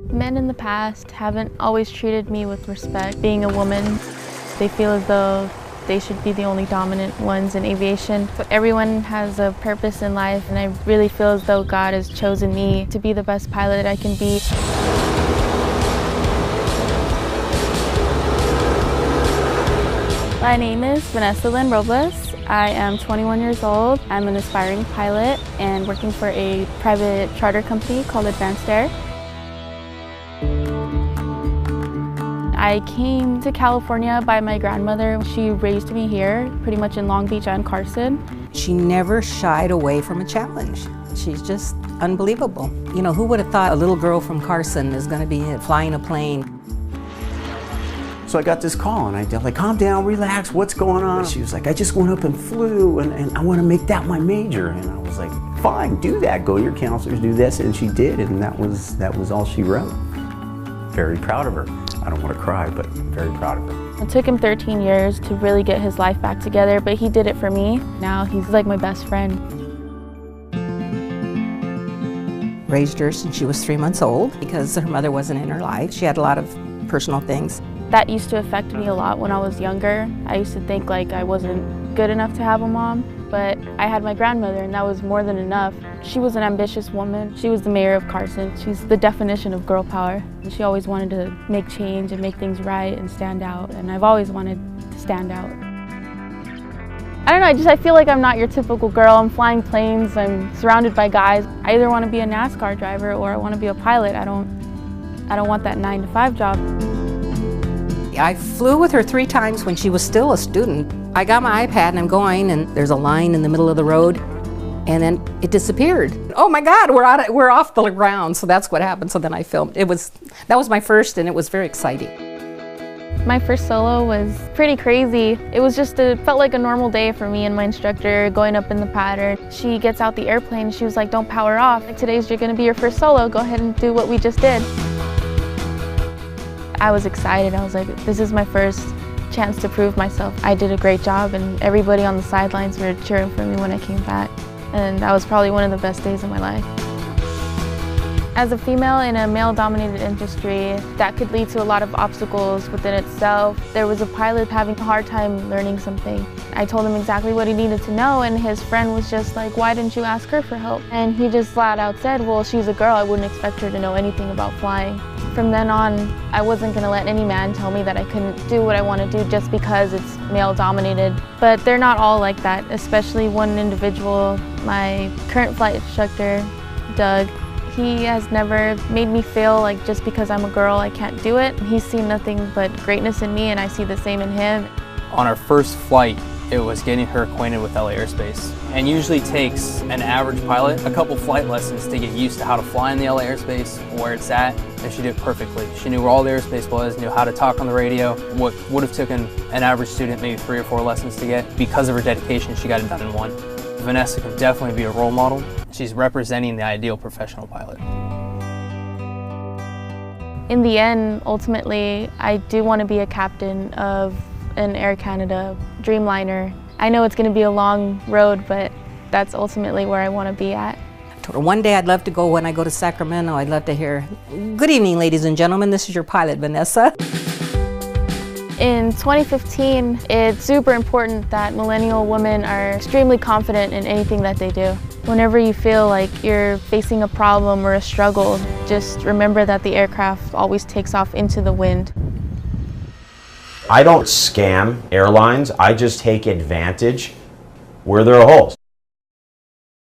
Men in the past haven't always treated me with respect. Being a woman, they feel as though they should be the only dominant ones in aviation. But everyone has a purpose in life, and I really feel as though God has chosen me to be the best pilot I can be. My name is Vanessa Robles. I am 21 years old. I'm an aspiring pilot and working for a private charter company called Advanced Air. I came to California by my grandmother. She raised me here, pretty much in Long Beach and Carson. She never shied away from a challenge. She's just unbelievable. You know, who would have thought a little girl from Carson is going to be flying a plane? So I got this call and I'm like, calm down, relax, what's going on? She was like, I just went up and flew and I want to make that my major. And I was like, fine, do that, go to your counselors, do this. And she did, and that was all she wrote. Very proud of her. I don't want to cry, but very proud of her. It took him 13 years to really get his life back together, but he did it for me. Now he's like my best friend. Raised her since she was 3 months old because her mother wasn't in her life. She had a lot of personal things. That used to affect me a lot when I was younger. I used to think like I wasn't good enough to have a mom, but I had my grandmother and that was more than enough. She was an ambitious woman. She was the mayor of Carson. She's the definition of girl power. She always wanted to make change and make things right and stand out, and I've always wanted to stand out. I don't know, I feel like I'm not your typical girl. I'm flying planes, I'm surrounded by guys. I either want to be a NASCAR driver or I want to be a pilot. I don't want that 9-to-5 job. I flew with her 3 times when she was still a student. I got my iPad and I'm going, and there's a line in the middle of the road, and then it disappeared. Oh my God, we're off the ground. So that's what happened. So then I filmed. That was my first, and it was very exciting. My first solo was pretty crazy. It felt like a normal day for me and my instructor going up in the pattern. She gets out the airplane and she was like, don't power off. Today's going to be your first solo. Go ahead and do what we just did. I was excited. I was like, this is my first chance to prove myself. I did a great job, and everybody on the sidelines were cheering for me when I came back. And that was probably one of the best days of my life. As a female in a male-dominated industry, that could lead to a lot of obstacles within itself. There was a pilot having a hard time learning something. I told him exactly what he needed to know, and his friend was just like, why didn't you ask her for help? And he just flat out said, well, she's a girl. I wouldn't expect her to know anything about flying. From then on, I wasn't going to let any man tell me that I couldn't do what I want to do just because it's male-dominated. But they're not all like that, especially one individual, my current flight instructor, Doug. He has never made me feel like just because I'm a girl I can't do it. He's seen nothing but greatness in me, and I see the same in him. On our first flight, it was getting her acquainted with LA airspace. And usually takes an average pilot a couple flight lessons to get used to how to fly in the LA airspace, where it's at, and she did it perfectly. She knew where all the airspace was, knew how to talk on the radio, what would have taken an average student maybe 3 or 4 lessons to get. Because of her dedication, she got it done in 1. Vanessa can definitely be a role model. She's representing the ideal professional pilot. In the end, ultimately, I do want to be a captain of an Air Canada Dreamliner. I know it's going to be a long road, but that's ultimately where I want to be at. One day I'd love to go, when I go to Sacramento, I'd love to hear, good evening, ladies and gentlemen, this is your pilot, Vanessa. In 2015, it's super important that millennial women are extremely confident in anything that they do. Whenever you feel like you're facing a problem or a struggle, just remember that the aircraft always takes off into the wind. I don't scam airlines, I just take advantage where there are holes.